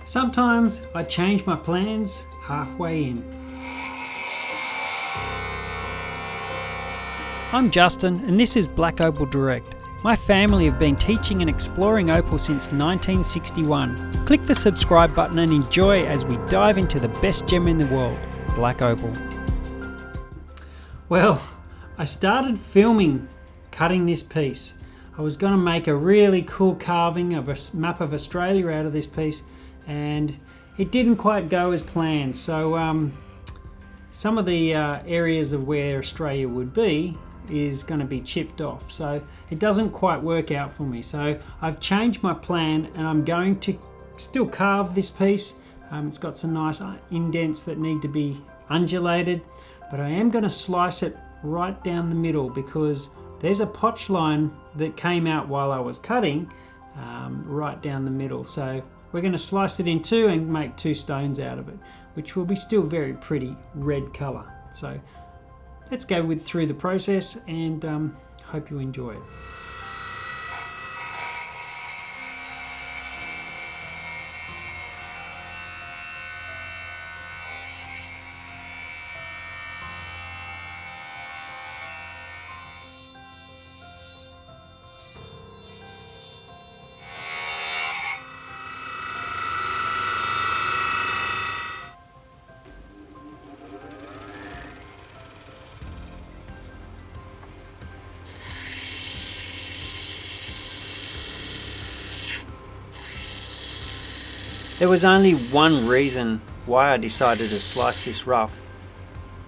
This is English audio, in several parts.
Sometimes I change my plans halfway in. I'm Justin and this is Black Opal Direct. My family have been teaching and exploring opal since 1961. Click the subscribe button and enjoy as we dive into the best gem in the world, Black Opal. Well, I started filming cutting this piece. I was going to make a really cool carving of a map of Australia out of this piece, and it didn't quite go as planned. So some of the areas of where Australia would be is going to be chipped off, so it doesn't quite work out for me. So I've changed my plan and I'm going to still carve this piece. It's got some nice indents that need to be undulated, but I am going to slice it right down the middle because there's a potch line that came out while I was cutting right down the middle. So we're going to slice it in two and make two stones out of it, which will be still very pretty red colour. So let's go through the process and hope you enjoy it. There was only one reason why I decided to slice this rough,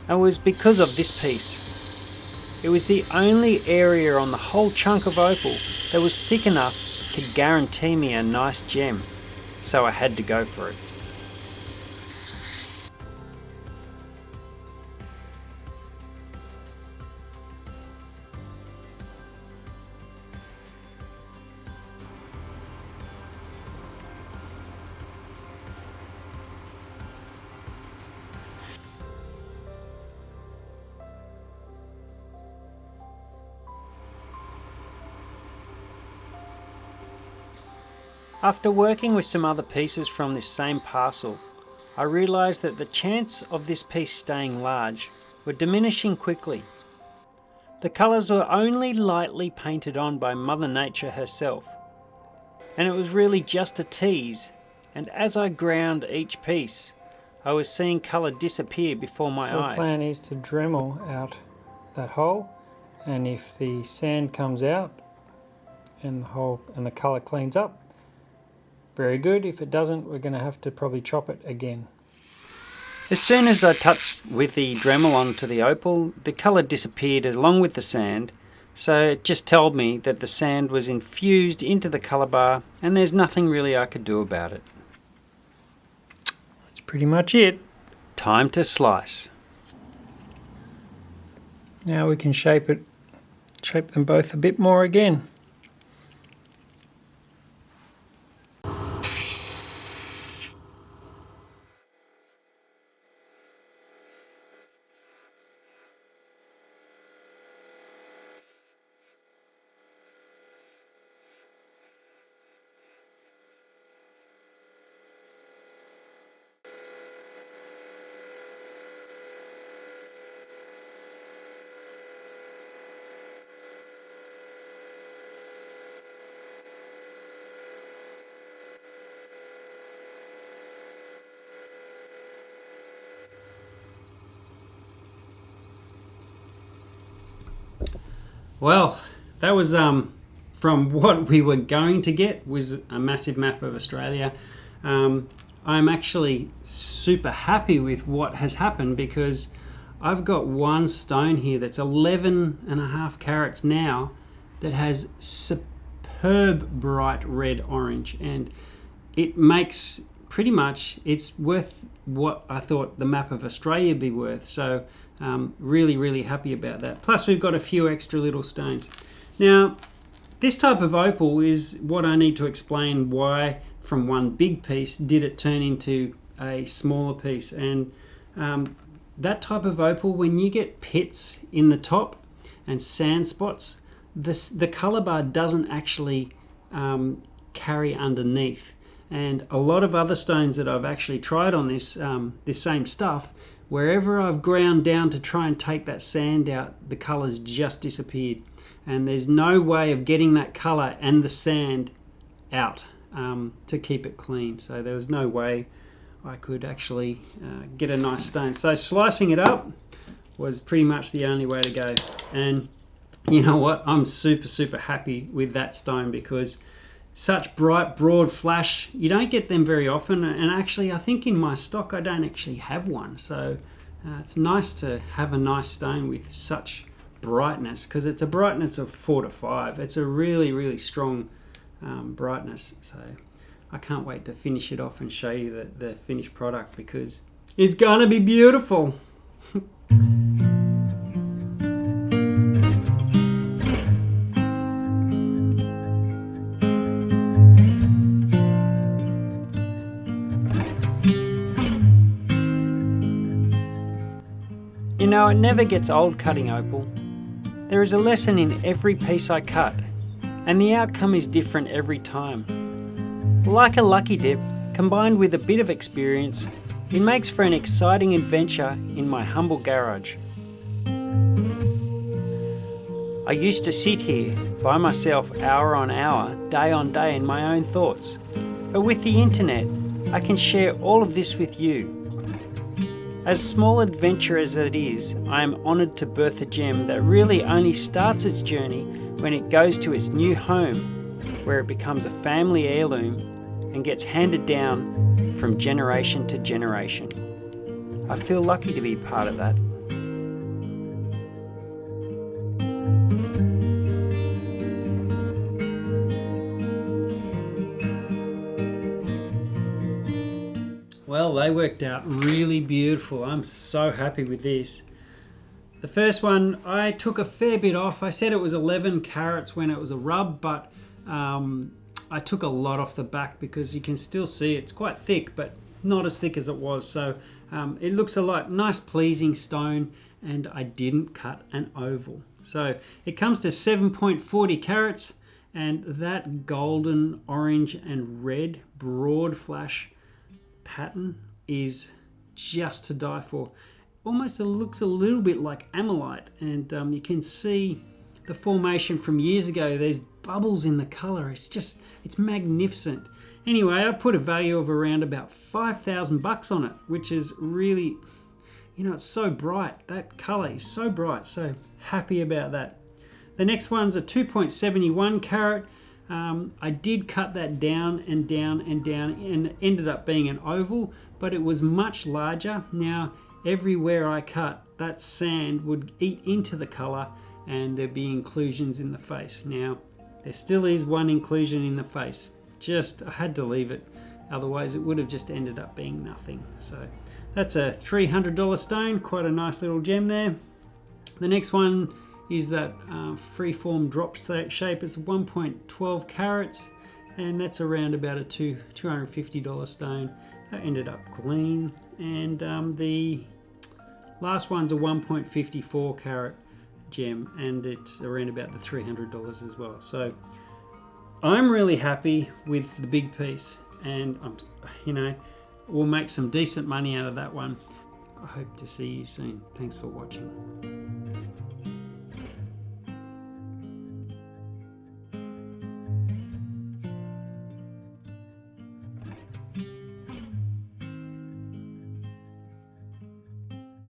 and it was because of this piece. It was the only area on the whole chunk of opal that was thick enough to guarantee me a nice gem, so I had to go for it. After working with some other pieces from this same parcel, I realised that the chance of this piece staying large were diminishing quickly. The colours were only lightly painted on by Mother Nature herself, and it was really just a tease, and as I ground each piece, I was seeing colour disappear before my eyes. The plan is to Dremel out that hole, and if the sand comes out and the colour cleans up, very good. If it doesn't, we're going to have to probably chop it again. As soon as I touched with the Dremel onto the opal, the colour disappeared along with the sand, so it just told me that the sand was infused into the colour bar and there's nothing really I could do about it. That's pretty much it. Time to slice. Now we can shape them both a bit more again. Well, that was from what we were going to get was a massive map of Australia. I'm actually super happy with what has happened because I've got one stone here that's 11.5 carats now that has superb bright red orange, and it makes pretty much, it's worth what I thought the map of Australia would be worth. So really happy about that. Plus we've got a few extra little stones. Now this type of opal is what I need to explain why from one big piece did it turn into a smaller piece. And that type of opal, when you get pits in the top and sand spots, the color bar doesn't actually carry underneath. And a lot of other stones that I've actually tried on this this same stuff, wherever I've ground down to try and take that sand out, the colour's just disappeared. And there's no way of getting that colour and the sand out to keep it clean. So there was no way I could actually get a nice stone. So slicing it up was pretty much the only way to go. And you know what? I'm super happy with that stone, because such bright, broad flash, you don't get them very often. And actually, I think in my stock, I don't actually have one. So it's nice to have a nice stone with such brightness, because it's a brightness of 4 to 5. It's a really strong brightness. So I can't wait to finish it off and show you the finished product, because it's gonna be beautiful. You know, it never gets old cutting opal. There is a lesson in every piece I cut, and the outcome is different every time. Like a lucky dip, combined with a bit of experience, it makes for an exciting adventure in my humble garage. I used to sit here by myself hour on hour, day on day in my own thoughts, but with the internet, I can share all of this with you. As small adventure as it is, I am honoured to birth a gem that really only starts its journey when it goes to its new home, where it becomes a family heirloom and gets handed down from generation to generation. I feel lucky to be part of that. Well, they worked out really beautiful. I'm so happy with this. The first one, I took a fair bit off. I said it was 11 carats when it was a rub, but I took a lot off the back, because you can still see it's quite thick, but not as thick as it was. So it looks a lot nice, pleasing stone, and I didn't cut an oval. So it comes to 7.40 carats, and that golden, orange, and red broad flash pattern is just to die for. Almost looks a little bit like amylite, and you can see the formation from years ago. There's bubbles in the color. It's magnificent. Anyway, I put a value of around about $5,000 on it, which is really, you know, it's so bright. That color is so bright. So happy about that. The next one's a 2.71 carat. I did cut that down and ended up being an oval, but it was much larger. Now, everywhere I cut, that sand would eat into the color and there'd be inclusions in the face. Now, there still is one inclusion in the face. I had to leave it, otherwise it would have just ended up being nothing. So that's a $300 stone, quite a nice little gem there. The next one is that freeform drop shape. It's 1.12 carats, and that's around about a $250 stone. That ended up clean. And the last one's a 1.54 carat gem, and it's around about the $300 as well. So I'm really happy with the big piece, and we'll make some decent money out of that one. I hope to see you soon. Thanks for watching.